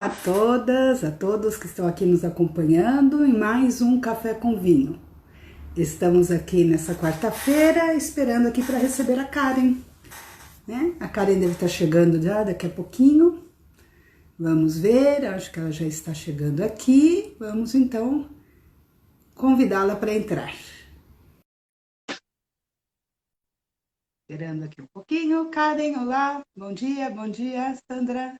A todas, a todos que estão aqui nos acompanhando em mais um Café com Vinho. Estamos aqui nessa quarta-feira esperando aqui para receber a Karen, né? A Karen deve estar chegando já daqui a pouquinho. Vamos ver, acho que ela já está chegando aqui. Vamos então convidá-la para entrar. Esperando aqui um pouquinho. Karen, olá, bom dia, Sandra.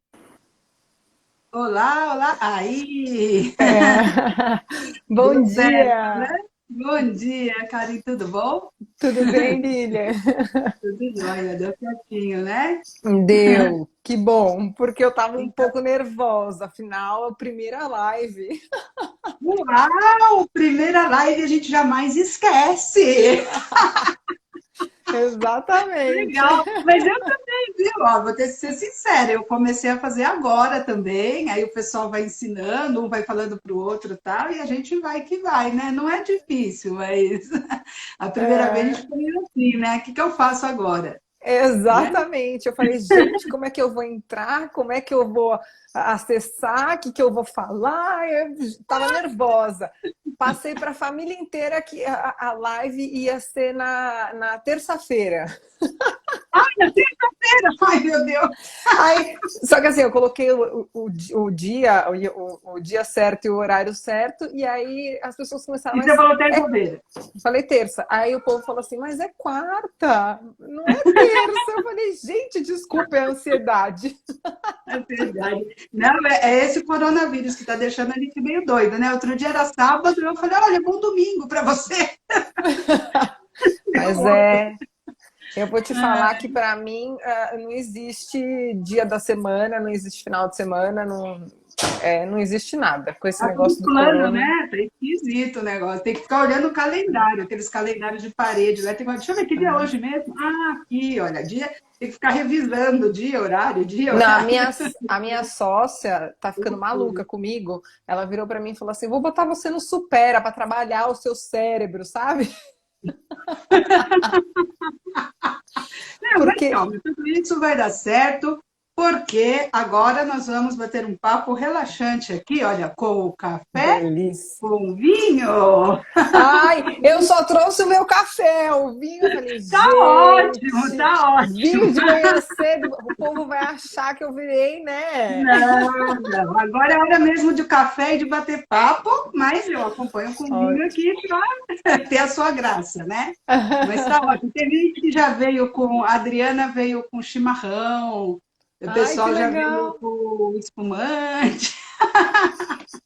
Olá, olá, aí! É. Bom Deu certo, né? dia! Bom dia, Karen, tudo bom? Tudo bem, Lilia? Tudo jóia, deu certinho, né? Deu, que bom, porque eu tava um Então, pouco nervosa, afinal, a primeira live. uau! Primeira live a gente jamais esquece. Exatamente. Legal, mas eu também, viu? Ó, vou ter que ser sincera, eu comecei a fazer agora também, aí o pessoal vai ensinando, um vai falando para o outro e tal, e a gente vai que vai, né? Não é difícil, mas a primeira vez a É, gente ficou meio assim, né? O que que eu faço agora? Né? exatamente. Eu falei, gente, como é que eu vou entrar? Como é que eu vou acessar? O que que eu vou falar? Eu estava nervosa. Passei para a família inteira que a live ia ser na terça-feira. Ai, na terça-feira! Ai, meu Deus! Aí, só que assim, eu coloquei o dia certo e o horário certo, e aí as pessoas começaram, E você mas falou é, terça-feira. falei terça. Aí o povo falou assim, mas é quarta, não é terça. Eu falei, gente, desculpa, é a ansiedade. É verdade. Não, é esse coronavírus que está deixando a gente meio doido, né? Outro dia era sábado, eu falei, olha, bom domingo para você. Deu Mas outro. eu vou te falar que para mim não existe dia da semana, não existe final de semana, não existe nada com esse Tá tudo negócio do plano, né? corona. Tá esquisito o negócio. Tem que ficar olhando o calendário, aqueles calendários de parede. Lá tem... Deixa eu ver que dia é hoje mesmo. Ah, aqui, olha, dia. Tem que ficar revisando o dia, Não, horário. a minha sócia tá ficando maluca comigo. Ela virou pra mim e falou assim: vou botar você no Supera pra trabalhar o seu cérebro, sabe? Não, mas Porque calma, tudo isso vai dar certo, porque agora nós vamos bater um papo relaxante aqui, olha, com o café, delícia. com vinho. Ai, eu só trouxe o meu café, o vinho. Eu falei, Tá ótimo, gente, tá ótimo. vinho de manhã cedo, o povo vai achar que eu virei, né? Não, não. Agora é hora mesmo de café e de bater papo, mas eu acompanho com vinho Ótimo. aqui para ter a sua graça, né? Mas tá ótimo. Tem gente que já veio com. A Adriana veio com chimarrão, o Ai, que pessoal já veio legal. com espumante.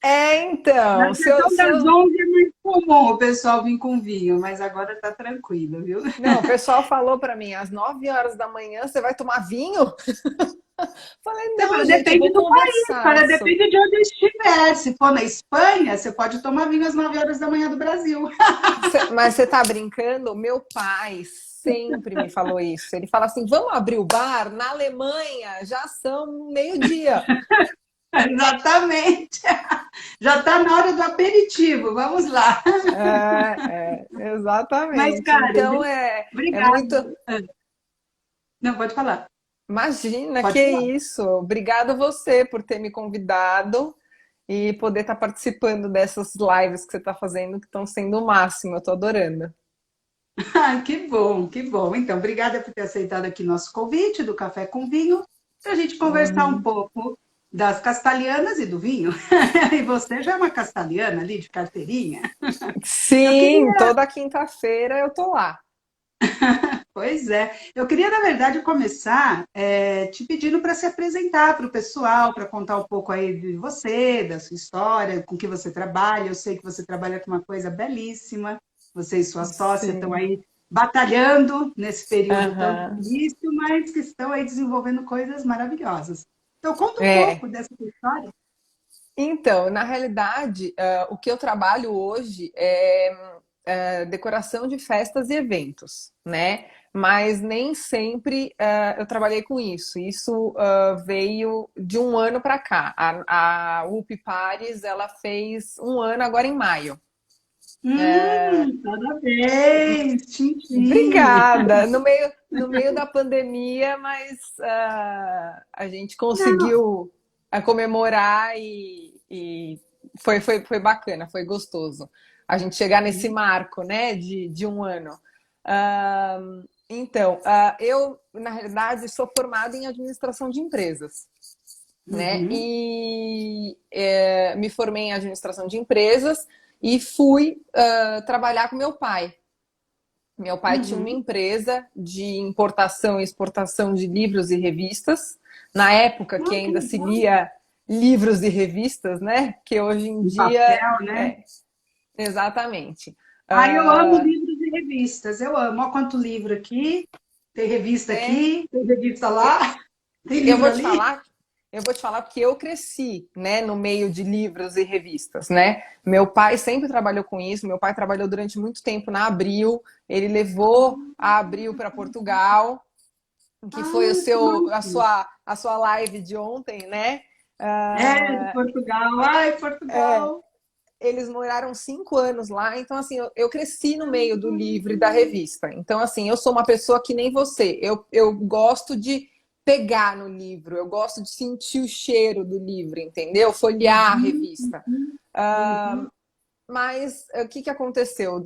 É, Na então, sessão das 11 é muito comum o pessoal vir com vinho, mas agora tá tranquilo, viu? não, o pessoal falou pra mim, às 9 horas da manhã você vai tomar vinho? Falei, Você não, fala, gente, eu vou depende do país, conversar. cara, depende de onde estiver. Se for na Espanha, você pode tomar vinho às 9 horas da manhã do Brasil. Mas você tá brincando? Meu pai sempre me falou isso. Ele fala assim: vamos abrir o bar? Na Alemanha já são meio-dia. Exatamente. Já está na hora do aperitivo, vamos lá. Mas, Exatamente. cara, Então é muito. obrigada. Não, pode falar. Imagina, que Pode falar. isso. Obrigada você por ter me convidado e poder estar participando dessas lives que você está fazendo, que estão sendo o máximo. Eu estou adorando. Ah, que bom, que bom. Então, obrigada por ter aceitado aqui nosso convite do Café com Vinho, para a gente conversar um Uhum. pouco das castelhanas e do vinho. E você já é uma castelhana ali de carteirinha. Eu Sim, queria, toda quinta-feira eu tô lá. pois é, eu queria, na verdade, começar te pedindo para se apresentar para o pessoal, para contar um pouco aí de você, da sua história, com que você trabalha. Eu sei que você trabalha com uma coisa belíssima, você e sua sócia estão Sim. aí batalhando nesse período tão Aham. difícil, mas que estão aí desenvolvendo coisas maravilhosas. Então, conta um pouco É. dessa sua história. Então, na realidade, o que eu trabalho hoje é decoração de festas e eventos, né? Mas nem sempre eu trabalhei com isso. Isso veio de um ano para cá. A UP Paris, ela fez um ano agora em maio. Parabéns, tchim-tchim. Obrigada. No meio da pandemia, mas a gente Não, conseguiu. a comemorar e foi bacana, foi gostoso. A gente chegar nesse marco, né, de um ano. Ah, então, eu, na realidade, sou formada em administração de empresas, né? Uhum, E me formei em administração de empresas e fui trabalhar com meu pai. Meu pai tinha uma uhum. empresa de importação e exportação de livros e revistas, na época que Ah, que ainda se legal. lia livros e revistas, né? Que hoje em Em dia papel, né? é exatamente. Ah, eu amo Ah, livros e revistas. Eu amo. Olha quanto livro aqui. Tem revista é, aqui, tem revista lá, tem eu livro vou te ali. falar, eu vou te falar porque eu cresci, né, no meio de livros e revistas, né? Meu pai sempre trabalhou com isso. Meu pai trabalhou durante muito tempo na Abril. Ele levou a Abril para Portugal, que foi o Ah, que seu, massa. a sua live de ontem, né? É, de Ah, Portugal. Ai, é, Portugal. eles moraram 5 anos lá, então assim, eu cresci no meio do livro e da revista. Então, assim, eu sou uma pessoa que nem você. Eu gosto de pegar no livro, eu gosto de sentir o cheiro do livro, entendeu? Folhear a Uhum, revista. uhum, Mas o que, que aconteceu?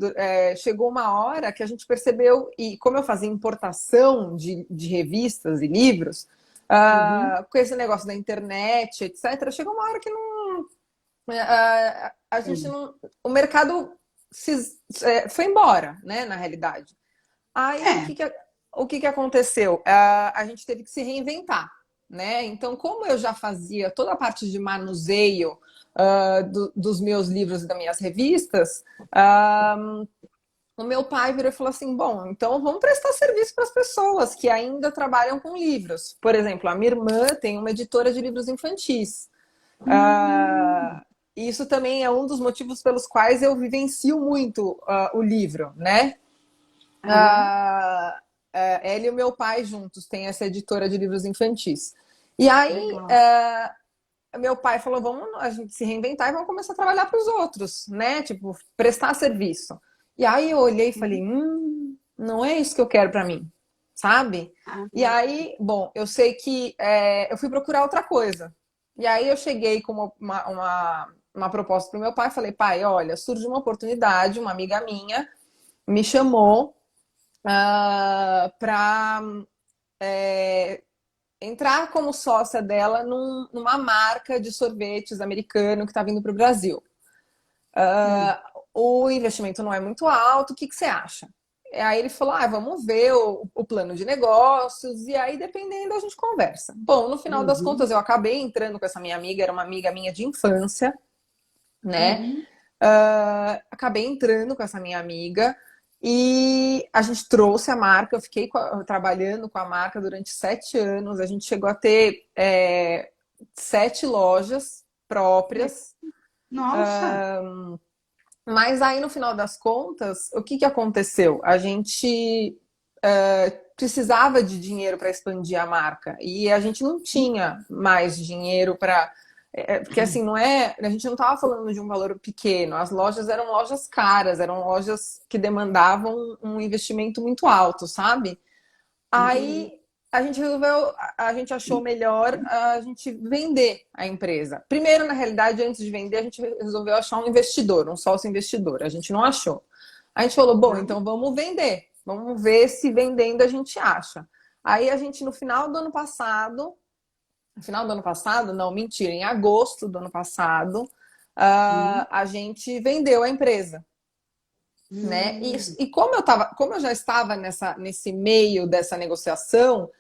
Chegou uma hora que a gente percebeu, e como eu fazia importação de revistas e livros, uhum. com esse negócio da internet, etc., chegou uma hora que a gente Sim. não. O mercado foi embora, né, na realidade. Aí É. o que, que aconteceu? A gente teve que se reinventar, né? Então, como eu já fazia toda a parte de manuseio dos meus livros e das minhas revistas, o meu pai virou e falou assim: bom, então vamos prestar serviço para as pessoas que ainda trabalham com livros. Por exemplo, a minha irmã tem uma editora de livros infantis. Hum, Ah, isso também é um dos motivos pelos quais eu vivencio muito o livro, né? aham, Ela e o meu pai juntos têm essa editora de livros infantis. E aí, legal. meu pai falou: vamos a gente se reinventar e vamos começar a trabalhar para os outros, né? Tipo, prestar serviço. E aí eu olhei e falei: não é isso que eu quero para mim, sabe? Ah, E aí, bom, eu sei que eu fui procurar outra coisa. E aí eu cheguei com uma proposta para o meu pai. Falei: pai, olha, surge uma oportunidade, uma amiga minha me chamou para entrar como sócia dela numa marca de sorvetes americano que está vindo para o Brasil. sim. O investimento não é muito alto, o que, que você acha? Aí ele falou: vamos ver o plano de negócios, e aí, dependendo, a gente conversa. Bom, no final das Uhum, contas, eu acabei entrando com essa minha amiga, era uma amiga minha de infância, né? uhum. Acabei entrando com essa minha amiga e a gente trouxe a marca. Eu fiquei trabalhando com a marca durante 7 anos. A gente chegou a ter 7 lojas próprias. Nossa. Mas aí, no final das contas, o que, que aconteceu? A gente precisava de dinheiro para expandir a marca e a gente não tinha mais dinheiro para. Porque assim, não é. A gente não estava falando de um valor pequeno, as lojas eram lojas caras, eram lojas que demandavam um investimento muito alto, sabe? Entendi. Aí a gente achou melhor a gente vender a empresa. Primeiro, na realidade, antes de vender, a gente resolveu achar um investidor, um sócio investidor. A gente não achou. A gente falou: bom, Tá. então vamos vender. Vamos ver se vendendo a gente acha. Aí a gente, no final do ano passado, não, mentira, em agosto do ano passado, Hum, a gente vendeu a empresa, né? hum, E como eu já estava nesse meio dessa negociação,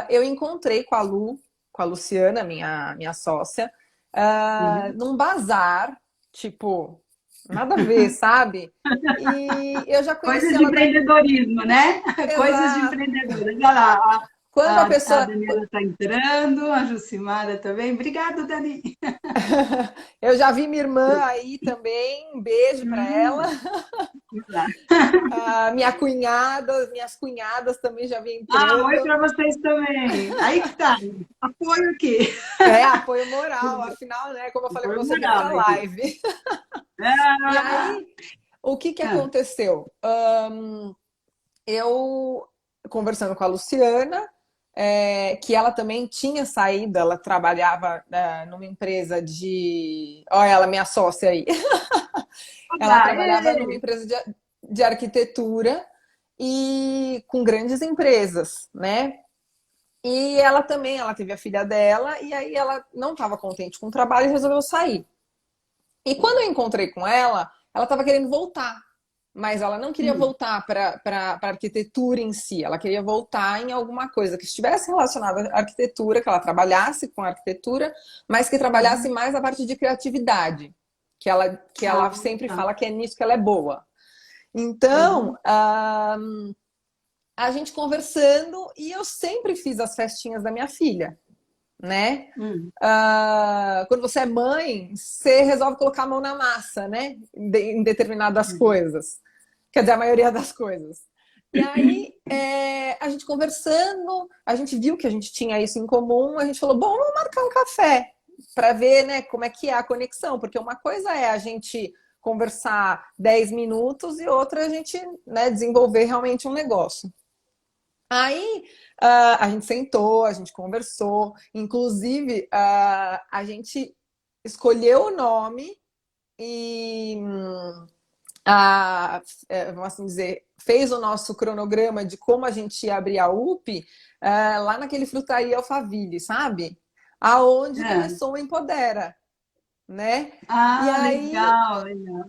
eu encontrei com a Luciana, minha sócia, uhum. num bazar, tipo, nada a ver, sabe? E eu já conheci Coisas de ela da. empreendedorismo, né? Coisas de Exato. empreendedores. Olha lá, Quando a a pessoa. Daniela está entrando, a Jucimara também. Obrigada, Dani. Eu já vi minha irmã aí também, um beijo para ela. Hum, lá. Minhas cunhadas também já vêm Ah, oi entrando. para vocês também. Aí que tá. Apoio aqui. Apoio moral, afinal, né? Como eu falei para Apoio você, moral primeira aqui. live. E Ah, aí, o que que ah, aconteceu? Eu conversando com a Luciana, que ela também tinha saído, ela trabalhava numa empresa de... Olha ela, minha sócia aí. Ela Olá, trabalhava numa empresa de arquitetura e com grandes empresas, né? E ela também, ela teve a filha dela e aí ela não estava contente com o trabalho e resolveu sair. E quando eu encontrei com ela estava querendo voltar, mas ela não queria voltar para a arquitetura em si, ela queria voltar em alguma coisa que estivesse relacionada à arquitetura, que ela trabalhasse com arquitetura, mas que trabalhasse mais a parte de criatividade, que ela sempre fala que é nisso que ela é boa. Então, a gente conversando e eu sempre fiz as festinhas da minha filha, né? Quando você é mãe, você resolve colocar a mão na massa, né? Em determinadas coisas. Quer dizer, a maioria das coisas. E aí, a gente conversando, a gente viu que a gente tinha isso em comum, a gente falou, bom, vamos marcar um café para ver, né, como é que é a conexão, porque uma coisa é a gente conversar 10 minutos e outra a gente, né, desenvolver realmente um negócio. Aí a gente sentou, a gente conversou, inclusive a gente escolheu o nome e, vamos assim dizer, fez o nosso cronograma de como a gente ia abrir a UP lá naquele Frutaria Alphaville, sabe? Aonde começou o Empodera, né? E aí legal, legal.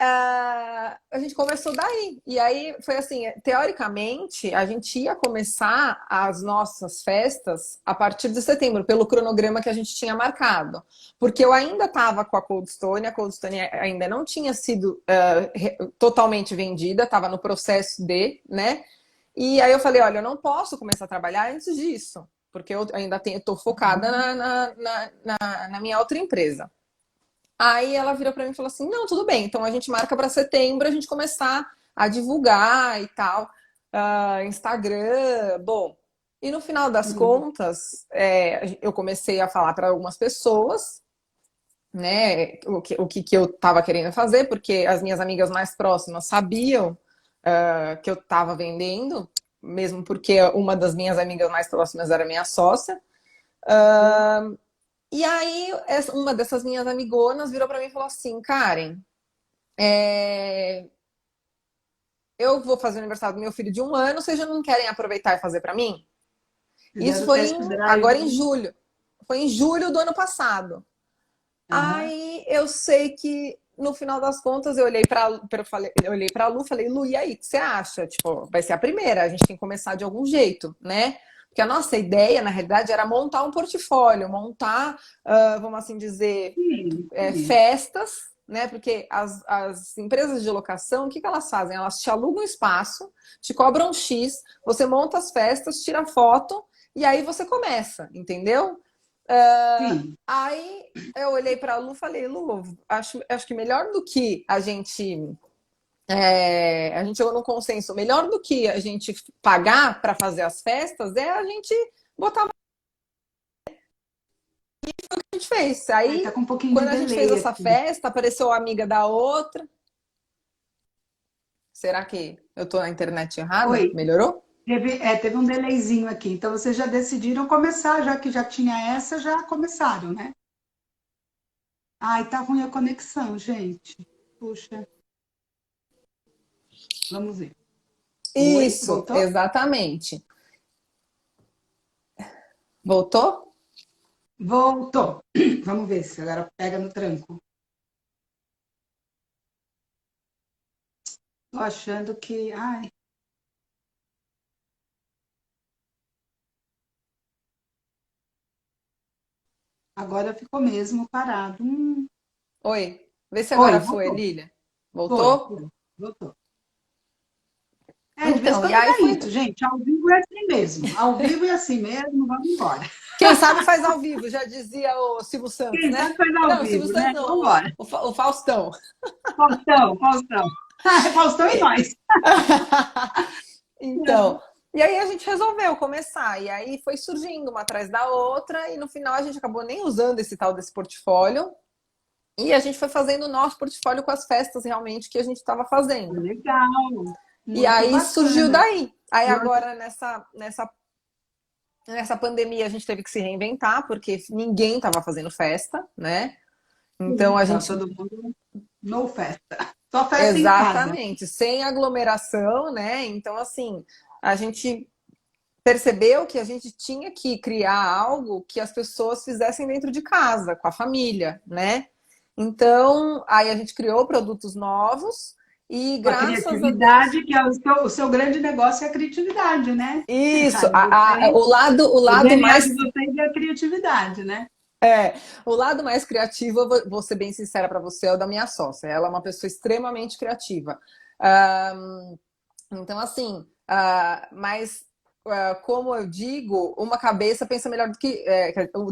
a gente conversou daí. E aí foi assim, teoricamente, a gente ia começar as nossas festas a partir de setembro, pelo cronograma que a gente tinha marcado. Porque eu ainda estava com a Cold Stone ainda não tinha sido totalmente vendida, estava no processo de, né? E aí eu falei, olha, eu não posso começar a trabalhar antes disso, porque eu ainda estou focada na minha outra empresa. Aí ela virou para mim e falou assim: não, tudo bem, então a gente marca para setembro a gente começar a divulgar e tal, Instagram, bom. E no final das contas, eu comecei a falar para algumas pessoas, né, o que eu estava querendo fazer, porque as minhas amigas mais próximas sabiam que eu estava vendendo, mesmo porque uma das minhas amigas mais próximas era minha sócia. E aí, uma dessas minhas amigonas virou para mim e falou assim: Karen, eu vou fazer o aniversário do meu filho de 1 ano, vocês já não querem aproveitar e fazer para mim? Isso Fizeram o foi test agora em drive. julho. Foi em julho do ano passado. Aí eu sei que no final das contas eu olhei para a Lu, falei, Lu, e aí, o que você acha? Tipo, vai ser a primeira, a gente tem que começar de algum jeito, né? Porque a nossa ideia, na realidade, era montar um portfólio, montar, vamos assim dizer, Sim. festas, né? Porque as empresas de locação, o que elas fazem? Elas te alugam espaço, te cobram X, você monta as festas, tira foto e aí você começa, entendeu? Sim. Aí eu olhei para a Lu e falei, Lu, acho que melhor do que a gente chegou num consenso, melhor do que a gente pagar para fazer as festas é a gente botar o que a gente fez. Ai, tá Aí, com um pouquinho de quando a gente fez delay essa aqui. festa, apareceu a amiga da outra. Será que eu tô na internet errada? Oi, Melhorou? teve um delayzinho aqui. Então, vocês já decidiram começar, já que já tinha essa, já começaram, né? Ai, tá ruim a conexão, gente. Puxa, vamos ver. Oi, Isso, voltou? exatamente. Voltou? Voltou. Vamos ver se agora pega no tranco. Tô achando que. Ai, agora ficou mesmo parado. Oi, vê se Oi, agora foi, voltou. Lília. Foi, Voltou? foi, voltou. De vez em Então, e quando aí dá foi. isso, gente. Ao vivo é assim mesmo. Ao vivo é assim mesmo, vamos embora. Quem sabe faz ao vivo, já dizia o Silvio Santos, Quem né? sabe faz ao Não, o Silvio vivo, Santos né? não, Vamos embora. o Faustão. Faustão, Faustão. Faustão e nós. Então, e aí a gente resolveu começar. E aí foi surgindo uma atrás da outra, e no final a gente acabou nem usando esse tal desse portfólio. E a gente foi fazendo o nosso portfólio com as festas realmente que a gente estava fazendo. Legal. E Muito aí surgiu bacana. daí. Aí Nossa, agora nessa Nessa pandemia a gente teve que se reinventar, porque ninguém estava fazendo festa, né? Então a Tá gente, todo mundo no festa. Só festa em casa. exatamente, sem aglomeração, né? Então, assim, a gente percebeu que a gente tinha que criar algo que as pessoas fizessem dentro de casa, com a família, né? Então, aí a gente criou produtos novos e Com a graças a Deus. criatividade, que é o seu grande negócio é a criatividade, né? Isso, Aí vocês, o o lado DNA de mais vocês é a criatividade, né? o lado mais criativo, eu vou ser bem sincera para você, é o da minha sócia. Ela é uma pessoa extremamente criativa. Ah, então, assim, mas como eu digo, uma cabeça pensa melhor do que.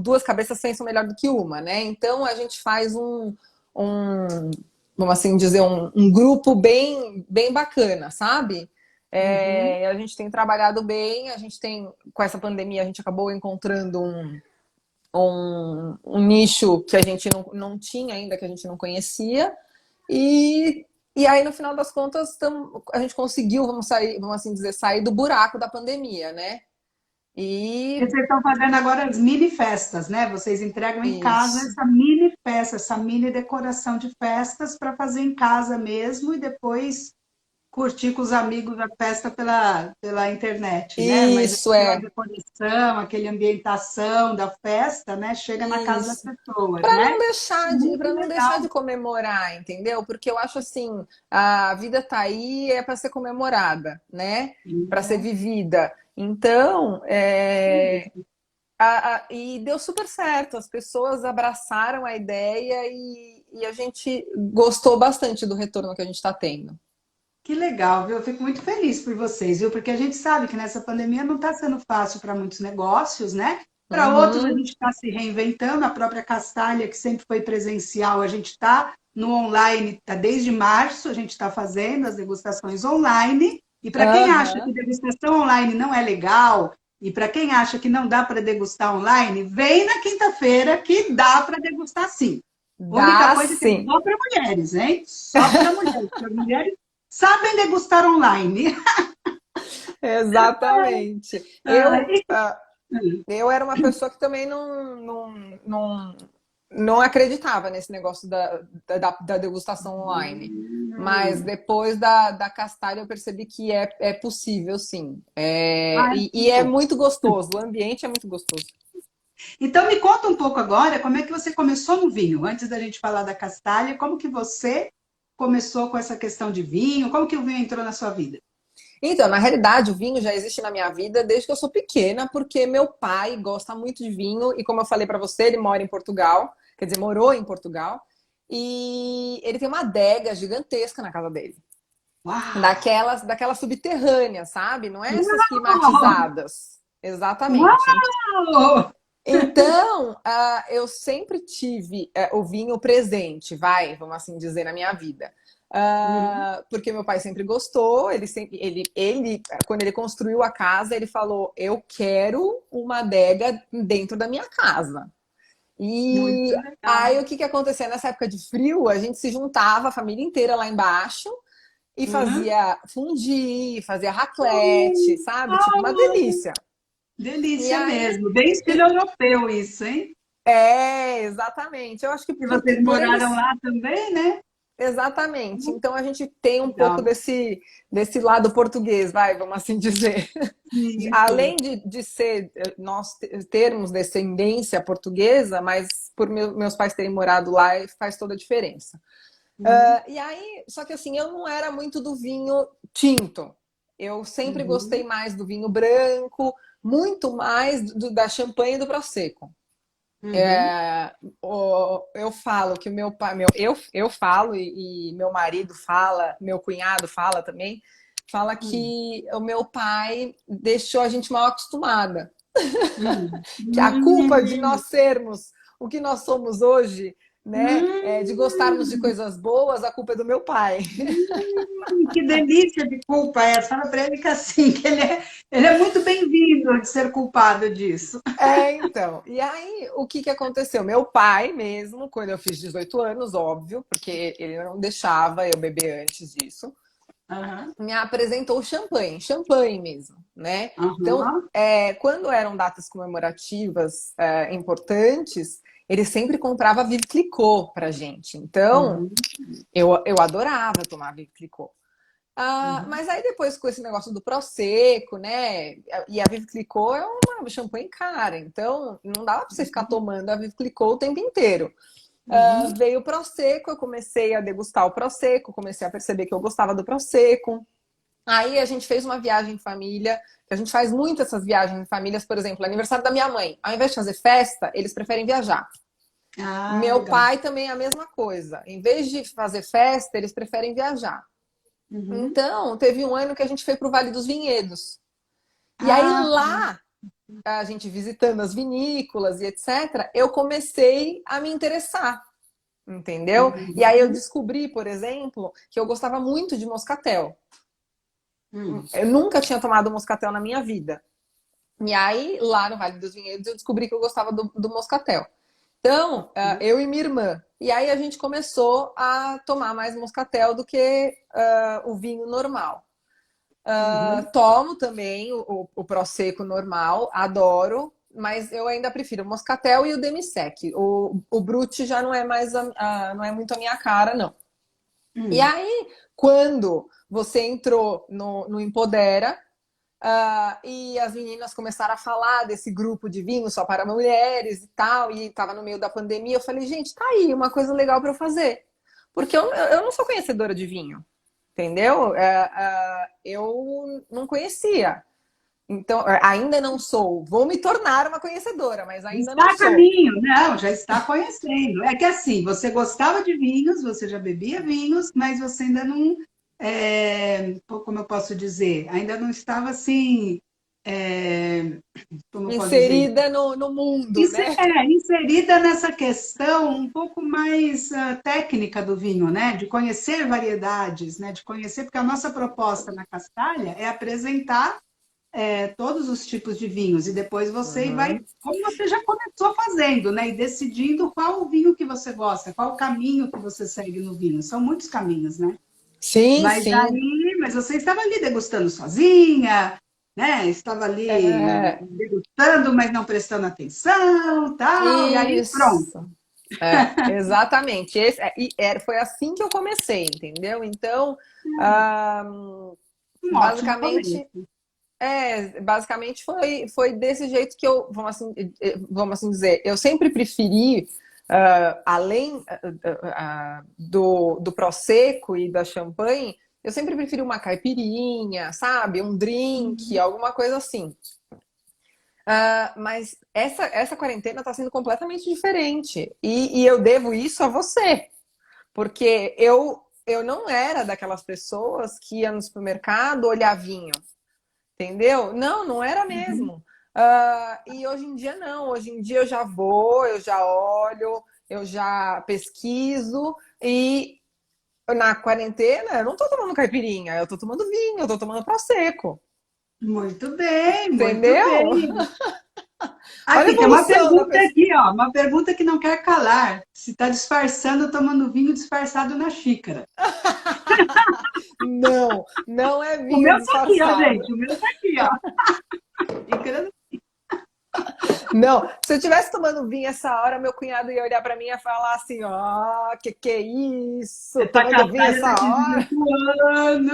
Duas cabeças pensam melhor do que uma, né? Então a gente faz um vamos assim dizer, um grupo bem bacana, sabe? Uhum. A gente tem trabalhado bem, a gente tem, com essa pandemia, a gente acabou encontrando um nicho que a gente não tinha ainda, que a gente não conhecia. E aí, no final das contas, a gente conseguiu, vamos assim dizer, sair do buraco da pandemia, né? E E vocês estão fazendo agora as mini festas, né? Vocês entregam em casa isso. essa mini festa, essa mini decoração de festas para fazer em casa mesmo e depois curtir com os amigos a festa pela internet, né? Mas Isso aquela é. decoração, aquela ambientação da festa, né? Chega na casa das Isso. pessoas, Para né? Muito não deixar de legal. comemorar, entendeu? Porque eu acho assim, a vida tá aí é para ser comemorada, né? Para ser vivida. Então, e deu super certo, as pessoas abraçaram a ideia e a gente gostou bastante do retorno que a gente está tendo. Que legal, viu? Eu fico muito feliz por vocês, viu? Porque a gente sabe que nessa pandemia não está sendo fácil para muitos negócios, né? Para outros, a Uhum, gente está se reinventando. A própria Castalha, que sempre foi presencial, a gente está no online, tá desde março, a gente está fazendo as degustações online. E para quem acha que aham. degustação online não é legal, e para quem acha que não dá para degustar online, vem na quinta-feira que dá para degustar sim. Única Dá coisa que é sim, só para mulheres, hein? Só para mulheres. Para mulheres sabem degustar online. exatamente. Ai, Eu era uma pessoa que também não acreditava nesse negócio da degustação online. Mas depois da Castalho eu percebi que é possível, sim. ai, E é muito gostoso, o ambiente é muito gostoso. então me conta um pouco agora como é que você começou no vinho, antes da gente falar da Castalha, como que você começou com essa questão de vinho, como que o vinho entrou na sua vida? Então, na realidade, o vinho já existe na minha vida desde que eu sou pequena, porque meu pai gosta muito de vinho e, como eu falei para você, ele mora em Portugal, quer dizer, morou em Portugal, e ele tem uma adega gigantesca na casa dele. Uau! Daquelas subterrâneas, sabe? Não é essas Uau! climatizadas. Exatamente. Uau! Então, eu sempre tive o vinho presente, vamos assim dizer, na minha vida. Uhum. Porque meu pai sempre gostou, quando ele construiu a casa, ele falou: eu quero uma adega dentro da minha casa. Muito E aí legal. o que que acontecia? Nessa época de frio, a gente se juntava, a família inteira lá embaixo, e Uhum. fazia fondue, fazia raclette, sabe? Tipo, uma delícia. E Delícia aí, mesmo, bem estilo europeu isso, hein? exatamente. Eu acho que E vocês por moraram eles. lá também, né? Exatamente. Então a gente tem um pouco Legal. desse lado português, vamos assim dizer. Isso. Além de ser nós termos descendência portuguesa, mas por meus pais terem morado lá faz toda a diferença. Uhum. E aí, só que assim, eu não era muito do vinho tinto. Eu sempre gostei Uhum. mais do vinho branco, muito mais da champanhe e do prosecco. Uhum. Eu falo que o meu pai, eu falo e meu marido fala, meu cunhado fala também, fala Hum. que o meu pai deixou a gente mal acostumada. Hum. Que a culpa de Hum. nós sermos o que nós somos hoje, né, de gostarmos de Hum. coisas boas, a culpa é do meu pai. Que delícia de culpa essa. Fala para ele que assim, que ele é muito bem-vindo de ser culpado disso. Então. E aí, o que que aconteceu? Meu pai mesmo, quando eu fiz 18 anos, óbvio, porque ele não deixava eu beber antes disso. Aham. me apresentou champanhe mesmo, né? Então, Aham. quando eram datas comemorativas importantes, ele sempre comprava Veuve Clicquot pra gente. Então, Uhum. eu adorava tomar Veuve Clicquot. Uhum. Mas aí depois com esse negócio do Prosecco, né? E a Veuve Clicquot é uma champanhe cara, então não dava pra você ficar tomando a Veuve Clicquot o tempo inteiro. Uhum. Veio o Prosecco, eu comecei a degustar o Prosecco, comecei a perceber que eu gostava do Prosecco. Aí a gente fez uma viagem em família, que a gente faz muito essas viagens em famílias, por exemplo, aniversário da minha mãe. Ao invés de fazer festa, eles preferem viajar. Ah, Meu legal. pai também é a mesma coisa. Em vez de fazer festa, eles preferem viajar. Uhum. Então, teve um ano que a gente foi para o Vale dos Vinhedos. E aí Ah, lá, a gente visitando as vinícolas e etc., eu comecei a me interessar, entendeu? E aí eu uhum. descobri, por exemplo, que eu gostava muito de moscatel. Hum. Eu nunca tinha tomado moscatel na minha vida. E aí, lá no Vale dos Vinhedos, eu descobri que eu gostava do moscatel. Então, eu e minha irmã. E aí a gente começou a tomar mais moscatel do que o vinho normal. Uhum. Tomo também o Prosecco normal, adoro, mas eu ainda prefiro o moscatel e o demi-sec. O Brut já não é mais não é muito a minha cara, não. E Hum. aí, quando você entrou no Empodera, e as meninas começaram a falar desse grupo de vinho só para mulheres e tal, e estava no meio da pandemia, eu falei, gente, tá aí uma coisa legal para eu fazer. Porque eu não sou conhecedora de vinho, entendeu? Eu não conhecia. Então, ainda não sou. Vou me tornar uma conhecedora, mas ainda não Está a sou. caminho, não, já está conhecendo. É que assim, você gostava de vinhos, você já bebia vinhos, mas você ainda não, como eu posso dizer, ainda não estava assim, é, como eu posso dizer, Inserida no mundo, né? inserida nessa questão um pouco mais técnica do vinho, né? De conhecer variedades, né? De conhecer, porque a nossa proposta na Castalha é apresentar todos os tipos de vinhos e depois você vai, Uhum. como você já começou fazendo, né? E decidindo qual o vinho que você gosta, qual o caminho que você segue no vinho. São muitos caminhos, né? Sim, Mas sim. aí, mas você estava ali degustando sozinha, né? Estava ali É, degustando, mas não prestando atenção, tal. E aí, pronto. isso. Exatamente. Foi assim que eu comecei, entendeu? Então, ah, Um ótimo basicamente, começo. basicamente foi desse jeito que vamos assim dizer, eu sempre preferi, além do Prosecco e da champanhe, eu sempre preferi uma caipirinha, sabe? Um drink, Uhum. alguma coisa assim. Mas essa quarentena está sendo completamente diferente. E eu devo isso a você, porque eu não era daquelas pessoas que ia no supermercado olhar vinho, entendeu? Não, não era Uhum. mesmo. E hoje em dia não. Hoje em dia eu já vou, eu já olho, eu já pesquiso e na quarentena eu não tô tomando caipirinha, eu tô tomando vinho, eu tô tomando prosecco, Muito bem, muito entendeu? bem. Olha a Aqui tem uma evolução da pergunta pessoa. aqui, ó, uma pergunta que não quer calar. Se está disfarçando tomando vinho disfarçado na xícara. Não, não é O vinho meu tá aqui, ó, disfarçado. gente. O meu tá aqui, ó. Xícara. Não, se eu estivesse tomando vinho essa hora, meu cunhado ia olhar para mim e ia falar assim: ó, que é isso? Essa Tomando vinho castalha tá essa te hora? desvirtuando.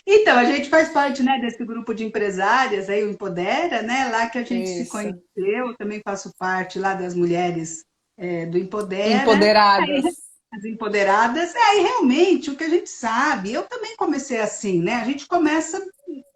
Então, a gente faz parte, né, desse grupo de empresárias, aí o Empodera, né, lá que a gente se Isso. conheceu, eu também faço parte lá das mulheres do Empodera, Empoderadas. as empoderadas, aí realmente o que a gente sabe, eu também comecei assim, né, a gente começa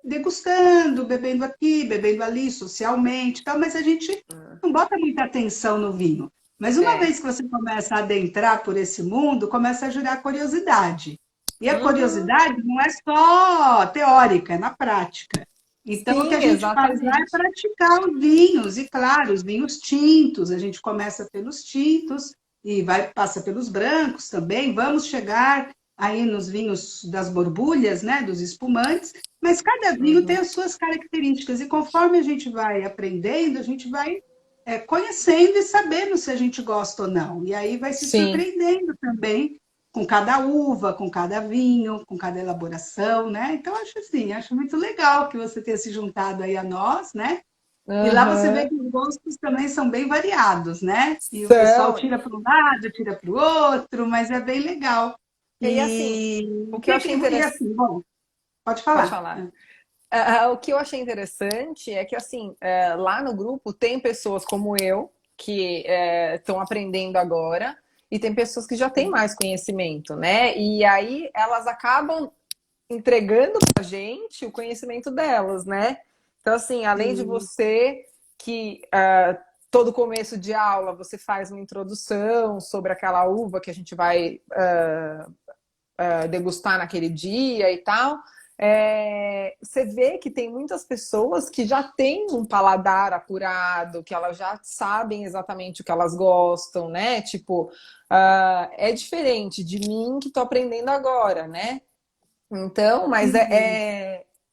degustando, bebendo aqui, bebendo ali, socialmente, tal, mas a gente não bota muita atenção no vinho. Mas uma É. vez que você começa a adentrar por esse mundo, começa a gerar curiosidade. E a Uhum. curiosidade não é só teórica, é na prática. Então, o que a Sim, gente faz lá é exatamente. praticar os vinhos, e claro, os vinhos tintos, a gente começa pelos tintos e passa pelos brancos também, vamos chegar aí nos vinhos das borbulhas, né, dos espumantes, mas cada vinho tem Uhum. as suas características, e conforme a gente vai aprendendo, a gente vai conhecendo e sabendo se a gente gosta ou não. E aí vai se Sim. surpreendendo também com cada uva, com cada vinho, com cada elaboração, né? Então, acho assim, acho muito legal que você tenha se juntado aí a nós, né? E lá você vê Aham. que os gostos também são bem variados, né? E o pessoal São. tira para um lado, tira para o outro, mas é bem legal. E assim, o que eu achei E interessante. assim, bom, pode Pode falar. falar. O que eu achei interessante é que, assim, lá no grupo tem pessoas como eu, que estão aprendendo agora, e tem pessoas que já têm mais conhecimento, né? E aí elas acabam entregando pra gente o conhecimento delas, né? Então, assim, além de Sim. você que todo começo de aula você faz uma introdução sobre aquela uva que a gente vai degustar naquele dia e tal, você vê que tem muitas pessoas que já têm um paladar apurado, que elas já sabem exatamente o que elas gostam, né? Tipo, é diferente de mim que estou aprendendo agora, né? Então, mas Sim.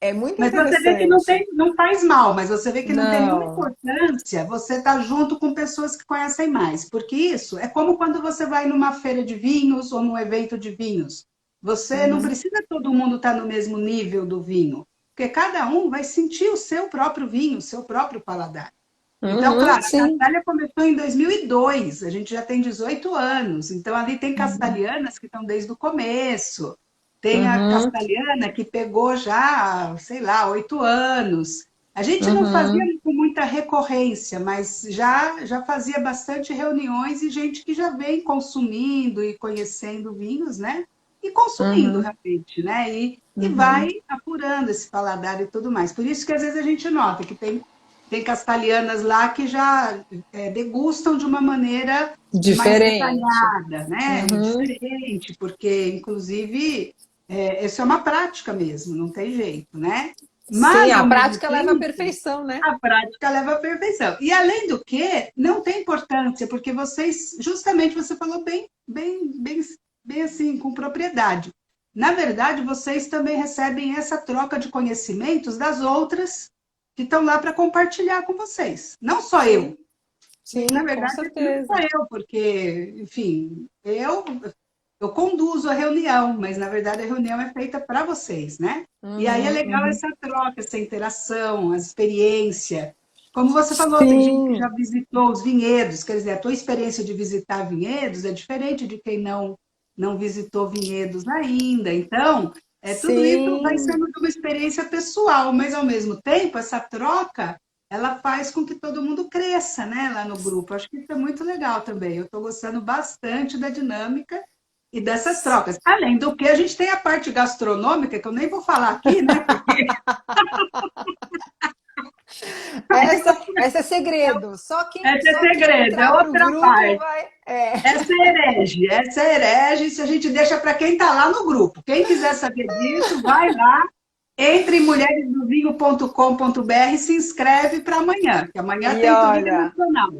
é muito Mas você vê que não interessante. tem, não faz mal, mas você vê que não tem nenhuma Não. importância você estar junto com pessoas que conhecem mais, porque isso é como quando você vai numa feira de vinhos ou num evento de vinhos. Você não Uhum, precisa todo mundo estar no mesmo nível do vinho, porque cada um vai sentir o seu próprio vinho, o seu próprio paladar. Então, uhum, claro, a sim. Castalha começou em 2002, a gente já tem 18 anos, então ali tem castalhanas que estão desde o começo, tem a Uhum, castalhana que pegou já, sei lá, 8 anos. A gente não fazia uhum, com muita recorrência, mas já fazia bastante reuniões e gente que já vem consumindo e conhecendo vinhos, né? E consumindo uhum, realmente, né? E vai uhum. apurando esse paladar e tudo mais. Por isso que às vezes a gente nota que tem castalhanas lá que já degustam de uma maneira mais Diferente. detalhada, né? E Uhum. diferente, porque, inclusive, isso é uma prática mesmo, não tem jeito, né? Sim, Mas, a ao mesmo prática leva à tempo, perfeição, né? a prática leva à perfeição. E, além do que, não tem importância, porque vocês, justamente, você falou bem assim, com propriedade. Na verdade, vocês também recebem essa troca de conhecimentos das outras que estão lá para compartilhar com vocês. Não só eu. Sim, Na sim, com verdade, não só certeza. eu, porque, enfim, eu conduzo a reunião, mas na verdade a reunião é feita para vocês, né? E aí é Uhum, legal uhum. essa troca, essa interação, a experiência. Como você falou, tem gente que já Sim, visitou os vinhedos, quer dizer, a tua experiência de visitar vinhedos é diferente de quem não visitou vinhedos ainda. Então, tudo isso vai sim. sendo uma experiência pessoal, mas ao mesmo tempo, essa troca ela faz com que todo mundo cresça, né, lá no grupo. Acho que isso é muito legal também. Eu estou gostando bastante da dinâmica e dessas trocas. Além do que, a gente tem a parte gastronômica, que eu nem vou falar aqui, né, porque Essa é segredo. esse é Só quem segredo, é entrar para o outra grupo parte. vai. Essa é herege, se a gente deixa para quem está lá no grupo. Quem quiser saber disso, vai lá, entre em mulheresdovinho.com.br e se inscreve para amanhã, que amanhã E tem tudo olha, internacional.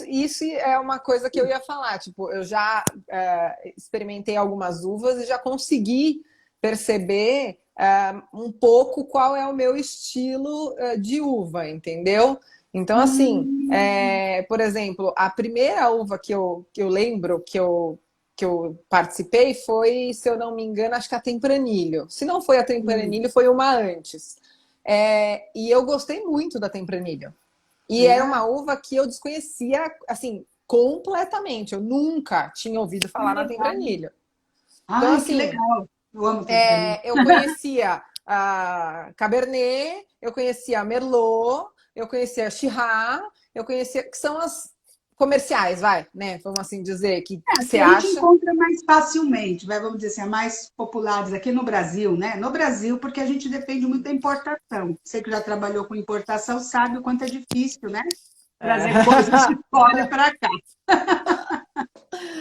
isso é uma coisa que eu ia falar. Tipo, eu já experimentei algumas uvas e já consegui perceber um pouco qual é o meu estilo de uva, entendeu? Então, assim, Hum, por exemplo, a primeira uva que eu lembro que eu participei foi, se eu não me engano, acho que a Tempranillo. Se não foi a hum. Tempranillo, foi uma antes. E eu gostei muito da Tempranillo. E era É? uma uva que eu desconhecia, assim, completamente. Eu nunca tinha ouvido Que falar na legal. Tempranillo. Então, Ai, que assim, legal. Eu amo tempranillo. eu conhecia a Cabernet, eu conhecia a Merlot, eu conhecia a Shiraz, eu conhecia, que são as comerciais, vai, né? Vamos assim dizer, que Que você a gente acha. encontra mais facilmente, vamos dizer assim, a mais populares aqui no Brasil, né? No Brasil, porque a gente depende muito da importação. Você que já trabalhou com importação sabe o quanto é difícil, né? Trazer coisas de fora para cá.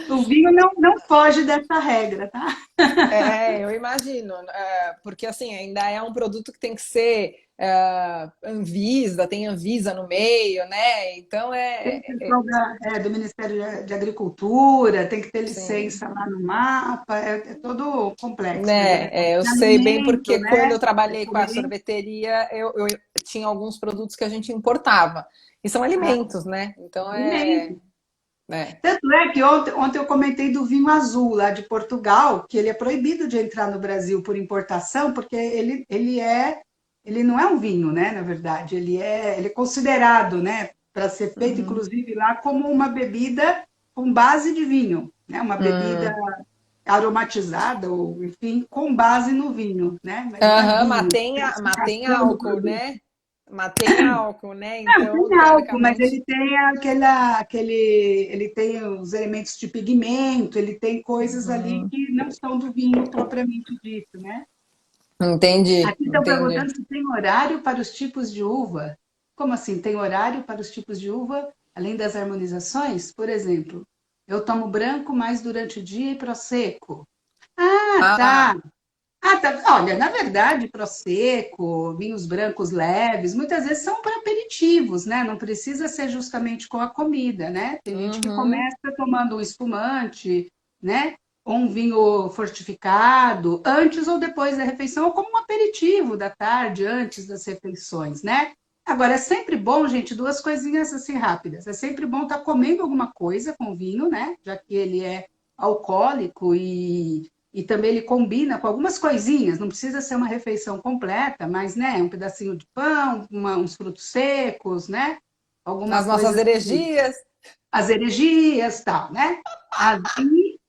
O vinho não foge dessa regra, tá? Eu imagino, porque assim, ainda é um produto que tem que ser Anvisa, tem Anvisa no meio, né? Então Tem o pessoal do Ministério de Agricultura, tem que ter sim, licença lá no mapa, é todo complexo, mas né? Eu de sei bem alimento, porque quando né? eu trabalhei com a Também. sorveteria, eu tinha alguns produtos que a gente importava. E são Ah, alimentos, né? Então alimento. É. Tanto é que ontem eu comentei do vinho azul lá de Portugal, que ele é proibido de entrar no Brasil por importação, porque ele não é um vinho, né, na verdade, ele é considerado, né, para ser feito, Uhum. inclusive, lá como uma bebida com base de vinho, né, uma bebida Hum. aromatizada, ou enfim, com base no vinho, né, mas não é Aham, vinho, mas tem classificação do álcool, produto. né? Mas tem álcool, né? Não, Então, tem álcool, mas teoricamente. ele tem ele tem os elementos de pigmento, ele tem coisas ali Uhum. que não são do vinho propriamente dito, né? Entendi, Aqui estão entendi. perguntando se tem horário para os tipos de uva. Como assim? Tem horário para os tipos de uva, além das harmonizações? Por exemplo, eu tomo branco mais durante o dia e prosecco. Ah, tá. Ah, Ah, tá. Olha, na verdade, prosecco, vinhos brancos leves, muitas vezes são para aperitivos, né? Não precisa ser justamente com a comida, né? Tem gente que uhum. começa tomando um espumante, né? Ou um vinho fortificado, antes ou depois da refeição, ou como um aperitivo da tarde, antes das refeições, né? Agora, é sempre bom, gente, duas coisinhas assim rápidas. É sempre bom estar comendo alguma coisa com vinho, né? Já que ele é alcoólico e também ele combina com algumas coisinhas, não precisa ser uma refeição completa, mas, né, um pedacinho de pão, uns frutos secos, né? Alguma As nossas coisa assim, heresias. as heresias, tal, né?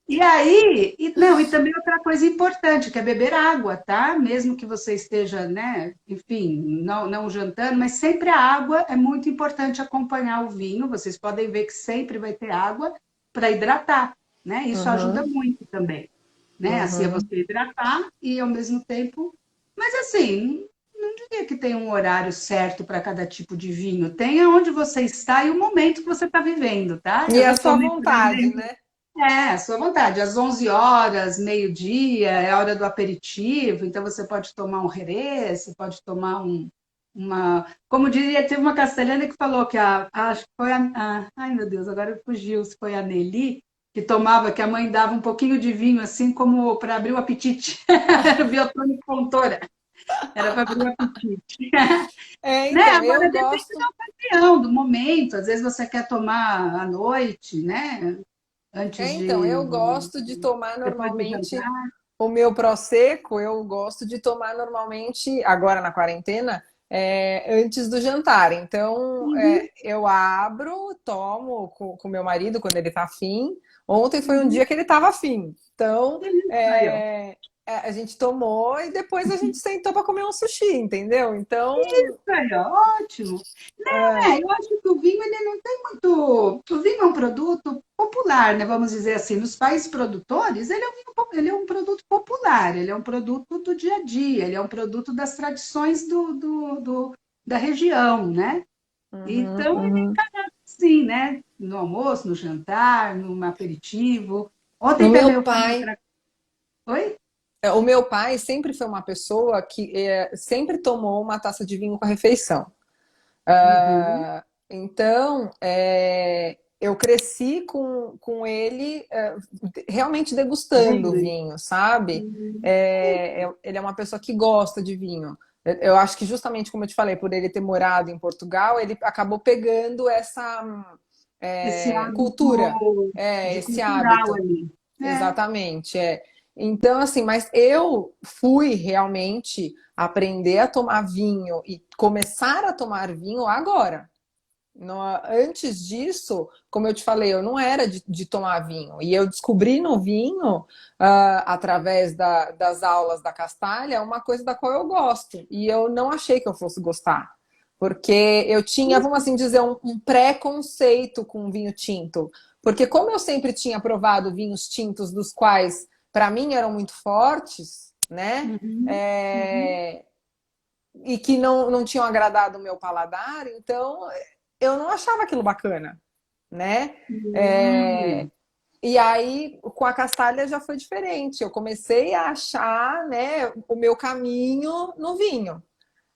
E também outra coisa importante, que é beber água, tá? Mesmo que você esteja, né, enfim, não jantando, mas sempre a água é muito importante acompanhar o vinho. Vocês podem ver que sempre vai ter água para hidratar, né? Isso ajuda Uhum, muito também, né? Assim é você uhum. hidratar e ao mesmo tempo. Mas assim, não diria que tem um horário certo para cada tipo de vinho. Tem aonde você está e o momento que você está vivendo, tá? E Eu a já sua tomei, por vontade, exemplo, né? à sua vontade, às 11 horas, meio-dia, é a hora do aperitivo, então você pode tomar um Jerez, você pode tomar como diria, teve uma castelhana que falou que acho que foi ai meu Deus, agora fugiu, se foi a Nelly, que tomava, que a mãe dava um pouquinho de vinho, assim como para abrir o apetite. Era o Biotônico Fontoura, era para abrir o apetite. É, Né? então, eu Agora depende gosto. da ocasião, do momento, às vezes você quer tomar à noite, né? É, Antes então, de eu gosto de tomar depois do normalmente jantar. o meu Prosecco, eu gosto de tomar normalmente, agora na quarentena, antes do jantar. Então, Uhum, eu abro, tomo com meu marido quando ele tá afim. Ontem foi um uhum. dia que ele tava afim. Então, Aí, ó. a gente tomou e depois a gente sentou para comer um sushi, entendeu? Então, Isso aí, ó, ótimo. Não, é, eu acho que o vinho ele não tem muito. O vinho é um produto popular, né? Vamos dizer assim, nos países produtores, ele é um produto popular, ele é um produto do dia a dia, ele é um produto das tradições da região, né? uhum, Então, uhum. sim, né? No almoço, no jantar, no aperitivo. O Ontem também meu eu fiz pai outra. Oi? O meu pai sempre foi uma pessoa que sempre tomou uma taça de vinho com a refeição. Uhum. Então, eu cresci com ele realmente degustando o Vendo isso. vinho, sabe? Uhum. Ele é uma pessoa que gosta de vinho. Eu acho que justamente como eu te falei, por ele ter morado em Portugal, ele acabou pegando essa Esse cultura, hábito de esse cultural hábito. ali. É. Exatamente, é. Então, assim, mas eu fui realmente aprender a tomar vinho e começar a tomar vinho agora. Antes disso, como eu te falei, eu não era de tomar vinho. E eu descobri no vinho, através das aulas da Castalha, uma coisa da qual eu gosto. E eu não achei que eu fosse gostar. Porque eu tinha, vamos assim dizer, um preconceito com vinho tinto. Porque como eu sempre tinha provado vinhos tintos dos quais, para mim, eram muito fortes, né? Uhum. Uhum. É, e que não tinham agradado o meu paladar, então eu não achava aquilo bacana, né? É, Hum. e aí, com a Castalha já foi diferente. Eu comecei a achar, né, o meu caminho no vinho.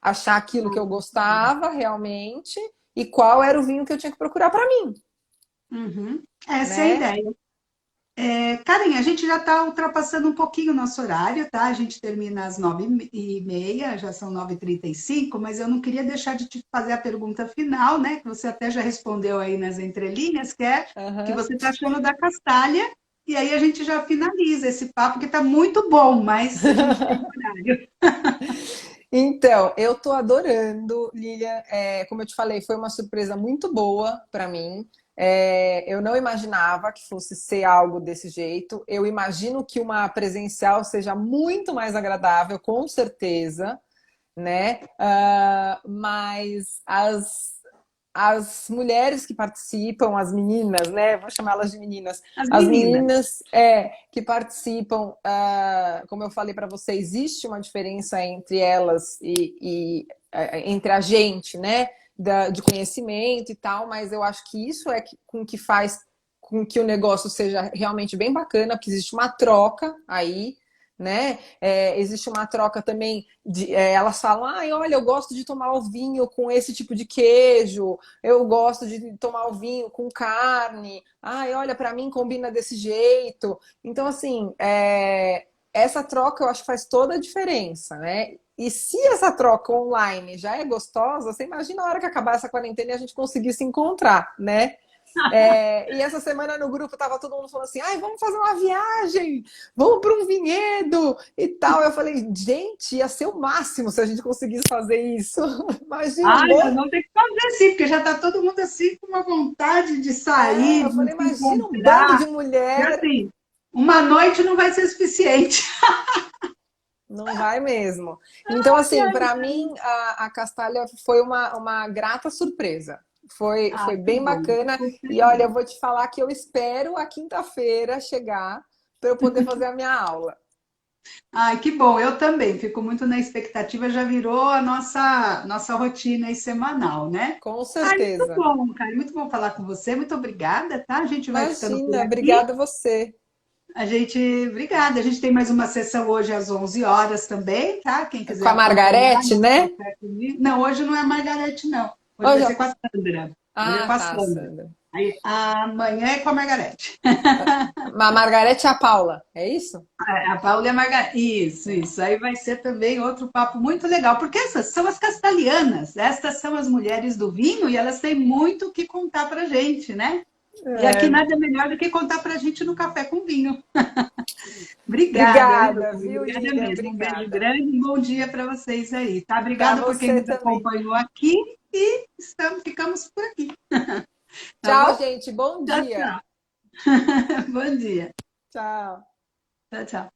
Achar aquilo que eu gostava realmente e qual era o vinho que eu tinha que procurar para mim, Uhum. Essa é a né? ideia. Karen, a gente já está ultrapassando um pouquinho o nosso horário, tá? A gente termina às 9h30, já são 9h35, mas eu não queria deixar de te fazer a pergunta final, né? Que você até já respondeu aí nas entrelinhas, que é o que Aham. você está achando da Castalha, e aí a gente já finaliza esse papo, que está muito bom, mas a gente tem horário. Então, eu tô adorando, Lilian. Como eu te falei, foi uma surpresa muito boa para mim. Eu não imaginava que fosse ser algo desse jeito. Eu imagino que uma presencial seja muito mais agradável, com certeza, né? Mas as mulheres que participam, as meninas, né? Vou chamá-las de meninas. As As meninas. meninas que participam, como eu falei para você, existe uma diferença entre elas entre a gente, né? De conhecimento e tal, mas eu acho que isso com que faz com que o negócio seja realmente bem bacana, porque existe uma troca aí, né? Existe uma troca também elas falam, ai, olha, eu gosto de tomar o vinho com esse tipo de queijo, eu gosto de tomar o vinho com carne, ai, olha, para mim combina desse jeito. Então, assim, essa troca eu acho que faz toda a diferença, né? E se essa troca online já é gostosa, você imagina a hora que acabar essa quarentena e a gente conseguir se encontrar, né? E essa semana no grupo tava todo mundo falando assim: ai, vamos fazer uma viagem, vamos para um vinhedo e tal. Eu falei, gente, ia ser o máximo se a gente conseguisse fazer isso. Imagina, um Ai, nós bom. vamos ter que fazer sim, porque já está todo mundo assim com uma vontade de sair, Eu de falei, se imagina um bando encontrar. de E mulher. assim, uma noite não vai ser suficiente. Não vai mesmo. Então, assim, para mim, a Castalha foi uma grata surpresa. Foi Que bem bom, bacana. fico E olha, eu feliz. vou te falar que eu espero a quinta-feira chegar para eu poder fazer a minha aula. Que bom, eu também fico muito na expectativa, já virou a nossa rotina aí semanal, né? Com Muito certeza. bom, cara, muito bom falar com você, muito obrigada, tá? A gente vai ficando por Imagina, aqui. obrigada a você. Obrigada, a gente tem mais uma sessão hoje às 11 horas também, tá? Quem Com quiser a acompanhar Margarete, no né? café comigo. Não, hoje não é a Margarete, não. Hoje vai Hoje, ser com a Sandra. Hoje é com a tá, Sandra. Sandra. Aí, amanhã é com a Margarete. A Margarete e a Paula, é isso? A Paula e a Margarida. Isso. Aí vai ser também outro papo muito legal, porque essas são as castelhanas, estas são as mulheres do vinho e elas têm muito o que contar para gente, né? E aqui É, nada melhor do que contar para a gente no café com vinho. Obrigada, viu? obrigada, viu, Obrigada Lilian? mesmo. Um beijo Obrigada. grande e um bom dia para vocês aí, tá? Para Obrigada por quem você nos também. acompanhou aqui e ficamos por aqui, tá Tchau, bom? gente. Bom Tchau, dia. tchau. Bom dia. Tchau. Tchau, tchau.